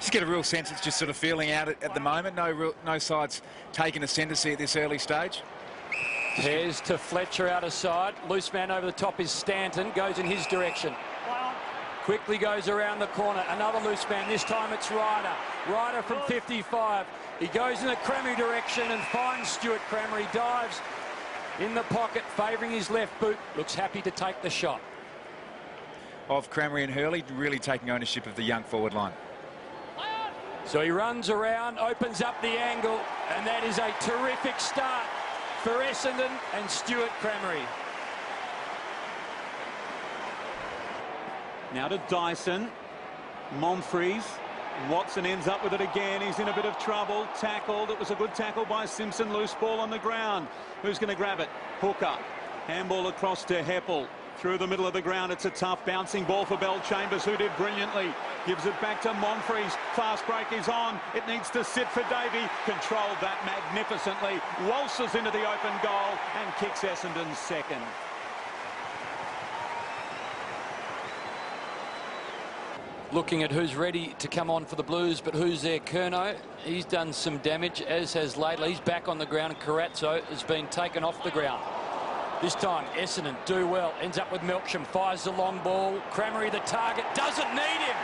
Just get a real sense it's just sort of feeling out at the moment. No sides taking ascendancy at this early stage. Here's to Fletcher out of side. Loose man over the top is Stanton. Goes in his direction. Quickly goes around the corner. Another loose man. This time it's Ryder. Ryder from 55. He goes in the Crameri direction and finds Stuart Crameri. Dives in the pocket, favouring his left boot. Looks happy to take the shot. Of Crameri and Hurley really taking ownership of the young forward line. So he runs around, opens up the angle, and that is a terrific start for Essendon and Stuart Crameri. Now to Dyson. Monfries. Watson ends up with it again. He's in a bit of trouble. Tackled. It was a good tackle by Simpson. Loose ball on the ground. Who's going to grab it? Hooker. Handball across to Heppel. Through the middle of the ground. It's a tough bouncing ball for Bell-Chambers, who did brilliantly. Gives it back to Monfries. Fast break is on. It needs to sit for Davey. Controlled that magnificently. Waltzes into the open goal and kicks Essendon's second. Looking at who's ready to come on for the Blues, but who's there? Curnow. He's done some damage, as has Laidley. He's back on the ground, and Carazzo has been taken off the ground. This time, Essendon do well. Ends up with Melksham. Fires the long ball. Crameri, the target, doesn't need him.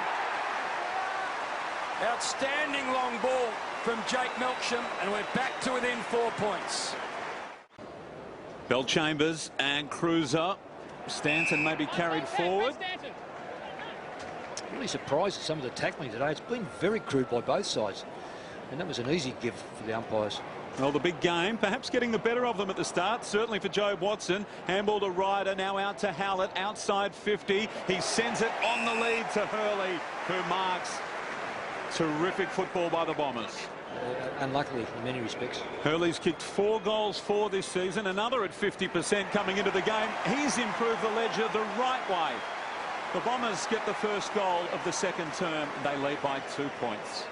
Outstanding long ball from Jake Melksham, and we're back to within 4 points. Bell-Chambers and Cruiser. Stanton may be carried forward. Really surprised at some of the tackling today. It's been very crude by both sides, and that was an easy give for the umpires. Well, the big game, perhaps getting the better of them at the start, certainly for Jobe Watson. Handball to Ryder, now out to Hallett, outside 50. He sends it on the lead to Hurley, who marks. Terrific football by the Bombers. Unluckily, in many respects. Hurley's kicked 4 goals for this season, another at 50% coming into the game. He's improved the ledger the right way. The Bombers get the first goal of the second term. They lead by 2 points.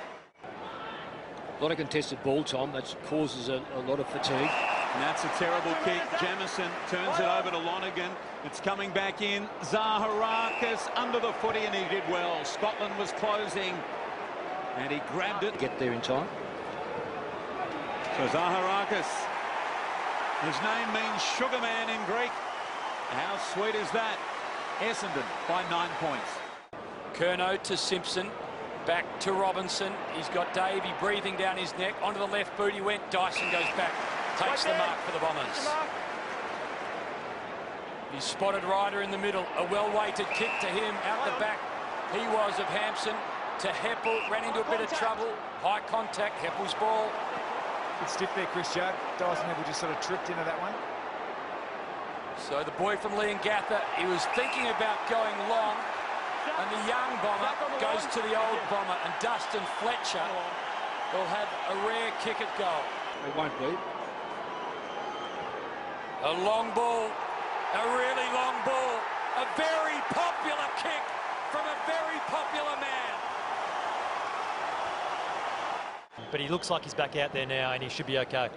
A lot of contested ball time. That causes a lot of fatigue. And that's a terrible kick. Jamison turns it over to Lonergan. It's coming back in. Zaharakis under the footy, and he did well. Scotland was closing, and he grabbed it. Get there in time. So Zaharakis, his name means sugar man in Greek. How sweet is that? Essendon by 9 points. Curnow to Simpson. Back to Robinson. He's got Davey breathing down his neck. Onto the left boot he went. Dyson goes back. Takes the mark for the Bombers. He spotted Ryder in the middle. A well-weighted kick to him out the back. He was of Hampson to Heppel. Ran into a bit of trouble. High contact. Heppel's ball. Bit stiff there, Chris Judd. Dyson Heppel just sort of tripped into that one. So the boy from Leongatha, he was thinking about going long, and the young Bomber goes to the old Bomber, and Dustin Fletcher will have a rare kick at goal. It won't be. A long ball, a really long ball, a very popular kick from a very popular man. But he looks like he's back out there now, and he should be okay.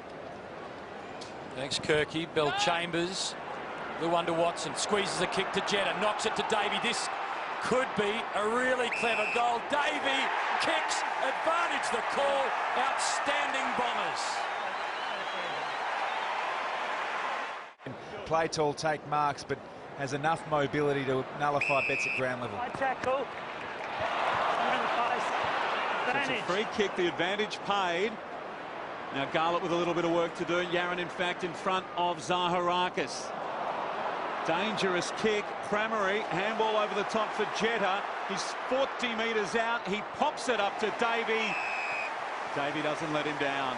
Thanks, Kirky. Bell-Chambers. The one to Watson, squeezes a kick to Jetta, knocks it to Davey. This could be a really clever goal. Davey kicks, advantage the call. Outstanding Bombers. Play tall, take marks, but has enough mobility to nullify bets at ground level. So it's a free kick, the advantage paid. Now Garlett with a little bit of work to do. Yaron, in fact, in front of Zaharakis. Dangerous kick. Crameri, handball over the top for Jetta. He's 40 metres out. He pops it up to Davey. Davey doesn't let him down.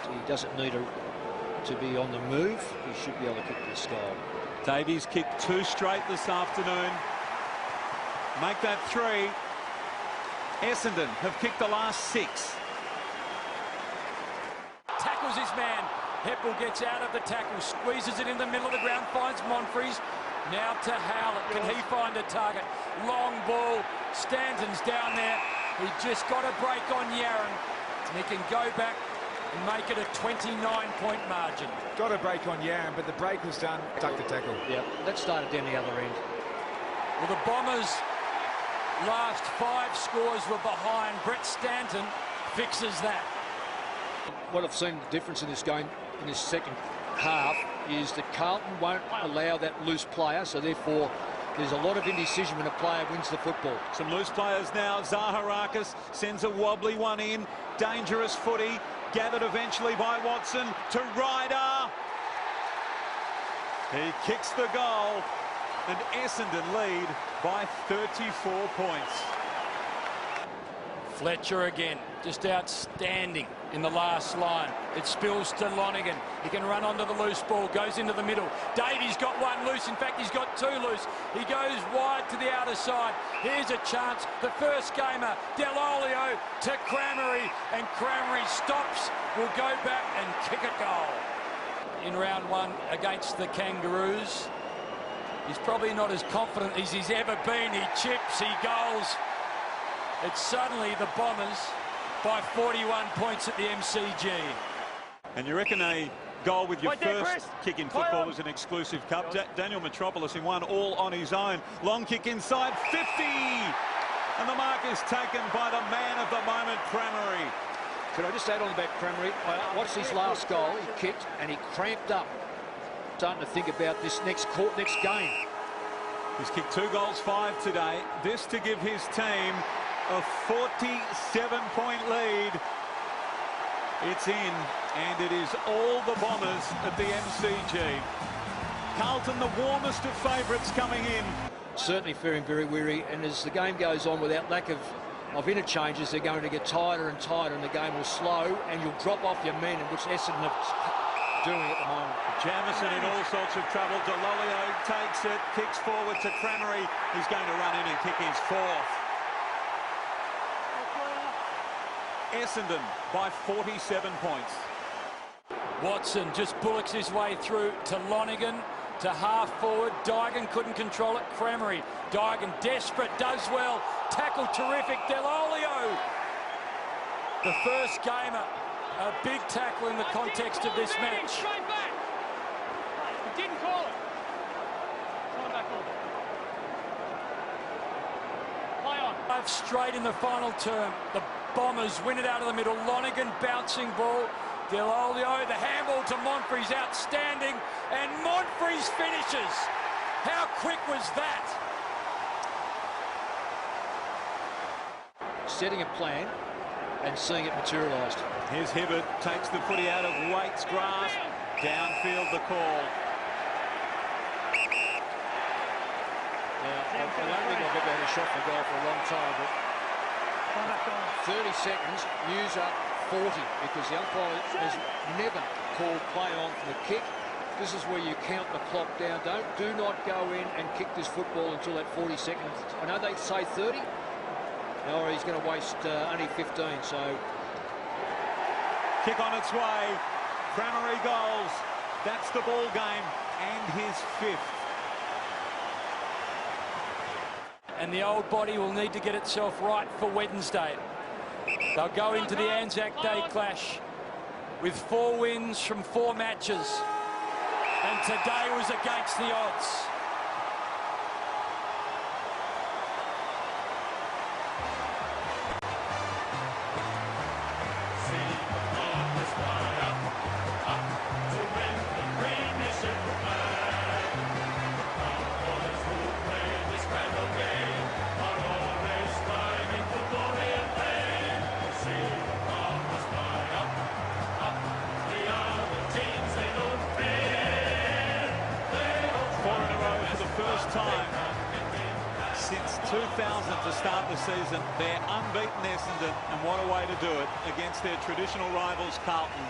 He doesn't need to be on the move. He should be able to kick this goal. Davies kicked 2 straight this afternoon. Make that 3. Essendon have kicked the last 6. Tackles his man. Heppel gets out of the tackle, squeezes it in the middle of the ground, finds Monfries. Now to Howlett. Can he find a target? Long ball. Stanton's down there. He just got a break on Yaron. He can go back and make it a 29-point margin. Got a break on Yaron, but the break was done. Tuck the tackle. Yeah, that started down the other end. Well, the Bombers last 5 scores were behind. Brett Stanton fixes that. What I've seen the difference in this game, in this second half, is that Carlton won't allow that loose player, so therefore there's a lot of indecision when a player wins the football. Some loose players now. Zaharakis sends a wobbly one in. Dangerous footy. Gathered eventually by Watson to Ryder. He kicks the goal, and Essendon lead by 34 points. Fletcher again, just outstanding in the last line. It spills to Lonergan. He can run onto the loose ball, goes into the middle. Davies got one loose. In fact, he's got 2 loose. He goes wide to the outer side. Here's a chance. The first gamer, Delolio to Cramery, and Cramery stops, will go back and kick a goal. In round 1 against the Kangaroos, he's probably not as confident as he's ever been. He chips, he goals. It's suddenly the Bombers by 41 points at the MCG. And you reckon a goal with your first kick in football is an exclusive cup? Daniel Metropolis in one all on his own. Long kick inside, 50! And the mark is taken by the man of the moment, Cramery. Could I just add on about Cramery? I watched his last goal, he kicked and he cramped up. Starting to think about this next game. He's kicked 2 goals, 5 today. This to give his team a 47-point lead. It's in, and it is all the Bombers at the MCG. Carlton, the warmest of favourites, coming in. Certainly faring very weary, and as the game goes on, without lack of interchanges, they're going to get tighter and tighter, and the game will slow, and you'll drop off your men, which Essendon are doing at the moment. Jamison in all sorts of trouble. Delolio takes it, kicks forward to Cramery. He's going to run in and kick his 4th. Essendon by 47 points. Watson just bullocks his way through to Lonergan, to half forward. Dygan couldn't control it. Cramery. Dygan desperate, does well. Tackle terrific. Delolio. The first gamer. A big tackle in the context of this match. Straight back. He didn't call it. Come back over. Play on. 5 straight in the final term. The Bombers win it out of the middle. Lonergan bouncing ball. Delolio, the handball to Monfries, outstanding, and Monfries finishes. How quick was that? Setting a plan and seeing it materialised. Here's Hibbert, takes the footy out of Waite's grasp. Downfield the call. Now, I don't think I've ever had a shot for goal for a long time, but 30 seconds, use up 40, because the umpire has never called play on for the kick. This is where you count the clock down. Do not go in and kick this football until that 40 seconds. I know they say 30. No, he's going to waste only 15, so... Kick on its way. Cramery goals. That's the ball game, and his 5th. And the old body will need to get itself right for Wednesday. They'll go into the Anzac Day clash with 4 wins from 4 matches. And today was against the odds. Time since 2000 to start the season. They're unbeaten, Essendon, and what a way to do it against their traditional rivals, Carlton.